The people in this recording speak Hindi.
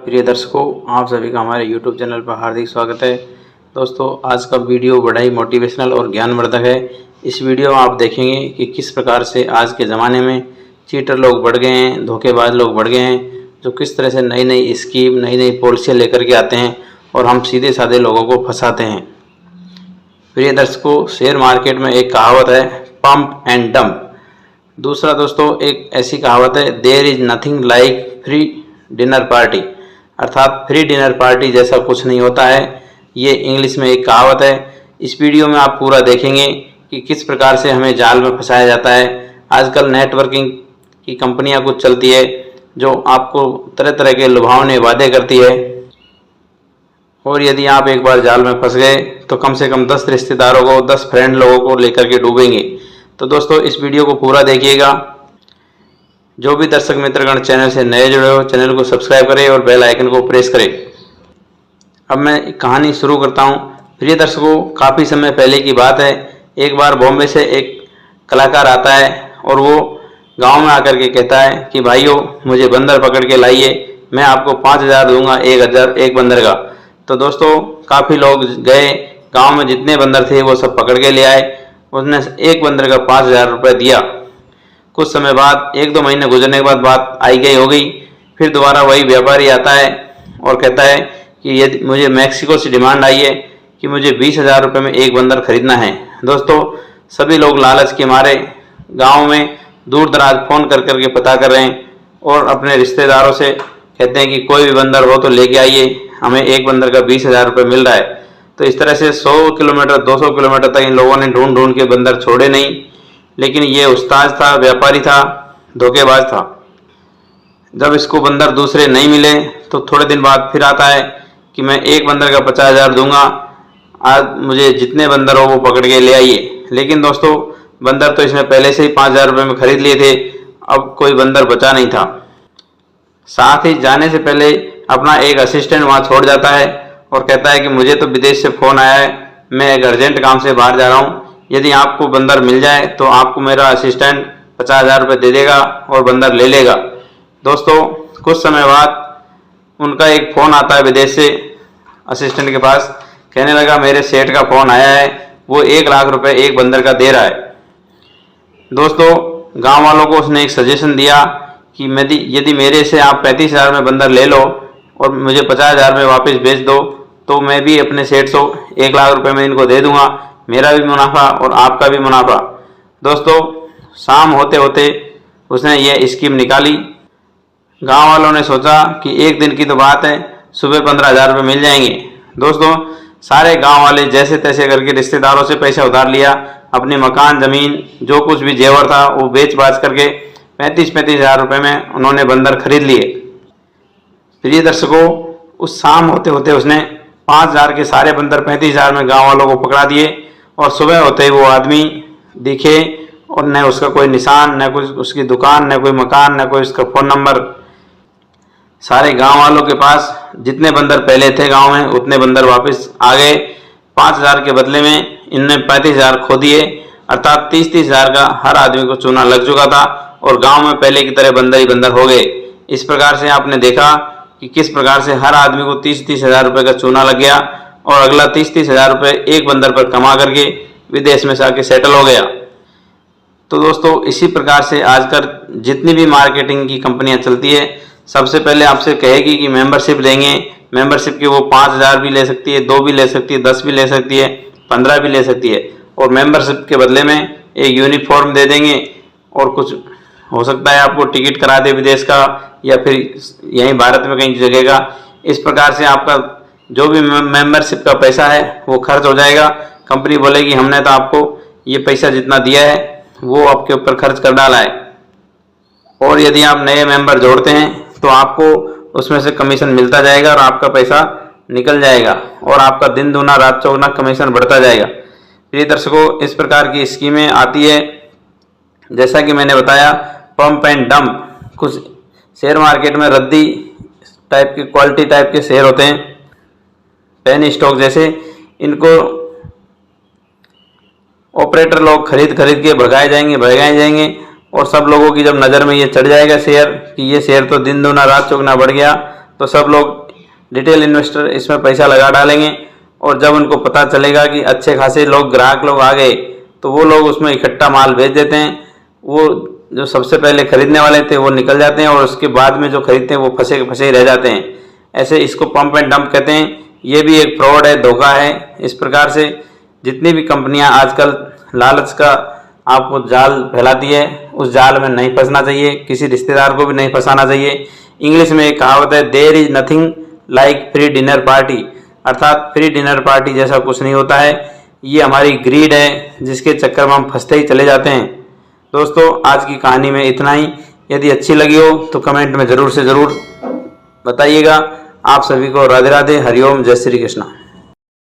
प्रिय दर्शकों, आप सभी का हमारे YouTube चैनल पर हार्दिक स्वागत है। दोस्तों, आज का वीडियो बड़ा ही मोटिवेशनल और ज्ञानवर्धक है। इस वीडियो में आप देखेंगे कि किस प्रकार से आज के ज़माने में चीटर लोग बढ़ गए हैं, धोखेबाज लोग बढ़ गए हैं, जो किस तरह से नई नई स्कीम, नई नई पॉलिसियाँ लेकर के आते हैं और हम सीधे साधे लोगों को फंसाते हैं। प्रिय दर्शकों, शेयर मार्केट में एक कहावत है, पंप एंड डंप। दूसरा दोस्तों, एक ऐसी कहावत है, there is nothing like free dinner party, अर्थात फ्री डिनर पार्टी जैसा कुछ नहीं होता है। ये इंग्लिश में एक कहावत है। इस वीडियो में आप पूरा देखेंगे कि किस प्रकार से हमें जाल में फंसाया जाता है। आजकल नेटवर्किंग की कंपनियां कुछ चलती है जो आपको तरह तरह के लुभावने वादे करती है, और यदि आप एक बार जाल में फंस गए तो कम से कम 10 रिश्तेदारों को, 10 फ्रेंड लोगों को लेकर के डूबेंगे। तो दोस्तों, इस वीडियो को पूरा देखिएगा। जो भी दर्शक मित्रगण चैनल से नए जुड़े हो, चैनल को सब्सक्राइब करें और बेल आइकन को प्रेस करें। अब मैं कहानी शुरू करता हूं। प्रिय दर्शकों, काफ़ी समय पहले की बात है। एक बार बॉम्बे से एक कलाकार आता है और वो गांव में आकर के कहता है कि भाइयों, मुझे बंदर पकड़ के लाइए, मैं आपको 5,000 दूंगा, 1,000 एक बंदर का। तो दोस्तों, काफ़ी लोग गए, गाँव में जितने बंदर थे वो सब पकड़ के ले आए। उसने एक बंदर का 5,000 रुपये दिया। कुछ समय बाद, 1-2 महीने गुजरने के बाद बात आई गई हो गई। फिर दोबारा वही व्यापारी आता है और कहता है कि यदि मुझे मैक्सिको से डिमांड आई है कि मुझे 20,000 रुपये में एक बंदर खरीदना है। दोस्तों, सभी लोग लालच के मारे गांव में दूर दराज फ़ोन कर करके पता कर रहे हैं और अपने रिश्तेदारों से कहते हैं कि कोई भी बंदर हो तो लेके आइए, हमें एक बंदर का 20,000 रुपये मिल रहा है। तो इस तरह से 100 किलोमीटर, 200 किलोमीटर तक इन लोगों ने ढूंढ ढूंढ के बंदर छोड़े नहीं। लेकिन ये उस्ताद था, व्यापारी था, धोखेबाज था। जब इसको बंदर दूसरे नहीं मिले तो थोड़े दिन बाद फिर आता है कि मैं एक बंदर का 50,000 दूंगा, आज मुझे जितने बंदर हो वो पकड़ के ले आइए। लेकिन दोस्तों, बंदर तो इसने पहले से ही 5,000 रुपये में खरीद लिए थे, अब कोई बंदर बचा नहीं था। साथ ही जाने से पहले अपना एक असिस्टेंट वहाँ छोड़ जाता है और कहता है कि मुझे तो विदेश से फ़ोन आया है, मैं एक अर्जेंट काम से बाहर जा रहा हूँ, यदि आपको बंदर मिल जाए तो आपको मेरा असिस्टेंट 50,000 रुपये दे देगा और बंदर ले लेगा। दोस्तों, कुछ समय बाद उनका एक फ़ोन आता है विदेश से असिस्टेंट के पास। कहने लगा, मेरे सेठ का फ़ोन आया है, वो 1 लाख रुपये एक बंदर का दे रहा है। दोस्तों, गांव वालों को उसने एक सजेशन दिया कि यदि मेरे से आप 35,000 में बंदर ले लो और मुझे 50,000 में वापस बेच दो तो मैं भी अपने सेठ को 1 लाख रुपये में इनको दे दूंगा, मेरा भी मुनाफा और आपका भी मुनाफा। दोस्तों, शाम होते होते उसने ये स्कीम निकाली। गांव वालों ने सोचा कि एक दिन की तो बात है, सुबह 15,000 रुपये मिल जाएंगे। दोस्तों, सारे गांव वाले जैसे तैसे करके रिश्तेदारों से पैसा उधार लिया, अपने मकान, ज़मीन, जो कुछ भी जेवर था वो बेच बाच करके 35,000 रुपये में उन्होंने बंदर खरीद लिए। प्रिय दर्शकों, उस शाम होते होते उसने 5,000 के सारे बंदर 35,000 में गाँव वालों को पकड़ा दिए और सुबह होते ही वो आदमी दिखे और न उसका कोई निशान, न कोई उसकी दुकान, न कोई मकान, न कोई उसका फ़ोन नंबर। सारे गांव वालों के पास जितने बंदर पहले थे गांव में उतने बंदर वापस आ गए। 5,000 के बदले में इनने 35,000 खो दिए, अर्थात 30,000 का हर आदमी को चूना लग चुका था और गांव में पहले की तरह बंदर ही बंदर हो गए। इस प्रकार से आपने देखा कि किस प्रकार से हर आदमी को 30,000 रुपये का चूना लग गया और अगला 30,000 रुपये एक बंदर पर कमा करके विदेश में जाके सेटल हो गया। तो दोस्तों, इसी प्रकार से आजकल जितनी भी मार्केटिंग की कंपनियां चलती है, सबसे पहले आपसे कहेगी कि मेंबरशिप देंगे। मेंबरशिप की वो 5,000 भी ले सकती है, 2 भी ले सकती है, 10 भी ले सकती है, 15 भी ले सकती है, और मेंबरशिप के बदले में एक यूनिफॉर्म दे देंगे और कुछ हो सकता है आपको टिकट करा दे विदेश का या फिर यहीं भारत में कहीं जगह का। इस प्रकार से आपका जो भी मेंबरशिप का पैसा है वो खर्च हो जाएगा। कंपनी बोलेगी हमने तो आपको ये पैसा जितना दिया है वो आपके ऊपर खर्च कर डाला है, और यदि आप नए मेंबर जोड़ते हैं तो आपको उसमें से कमीशन मिलता जाएगा और आपका पैसा निकल जाएगा और आपका दिन दूना रात चौगुना कमीशन बढ़ता जाएगा। प्रिय दर्शकों, इस प्रकार की स्कीमें आती है। जैसा कि मैंने बताया, पंप एंड डंप। कुछ शेयर मार्केट में रद्दी टाइप के, क्वालिटी टाइप के शेयर होते हैं, पेनी स्टॉक जैसे। इनको ऑपरेटर लोग खरीद के भगाए जाएंगे और सब लोगों की जब नज़र में ये चढ़ जाएगा शेयर कि ये शेयर तो दिन दूना रात चौगुना बढ़ गया, तो सब लोग रिटेल इन्वेस्टर इसमें पैसा लगा डालेंगे और जब उनको पता चलेगा कि अच्छे खासे लोग ग्राहक लोग आ गए तो वो लोग उसमें इकट्ठा माल भेज देते हैं। वो जो सबसे पहले खरीदने वाले थे वो निकल जाते हैं और उसके बाद में जो खरीदते हैं वो फंसे फंसे ही रह जाते हैं। ऐसे इसको पंप एंड डंप कहते हैं। ये भी एक फ्रॉड है, धोखा है। इस प्रकार से जितनी भी कंपनियां आजकल लालच का आपको जाल फैलाती है उस जाल में नहीं फंसना चाहिए, किसी रिश्तेदार को भी नहीं फंसाना चाहिए। इंग्लिश में एक कहावत है, there is nothing like free dinner party, अर्थात फ्री डिनर पार्टी जैसा कुछ नहीं होता है। ये हमारी ग्रीड है जिसके चक्कर में हम फंसते ही चले जाते हैं। दोस्तों आज की कहानी में इतना ही। यदि अच्छी लगी हो तो कमेंट में ज़रूर से ज़रूर बताइएगा। आप सभी को राधे राधे, हरिओम, जय श्री कृष्णा।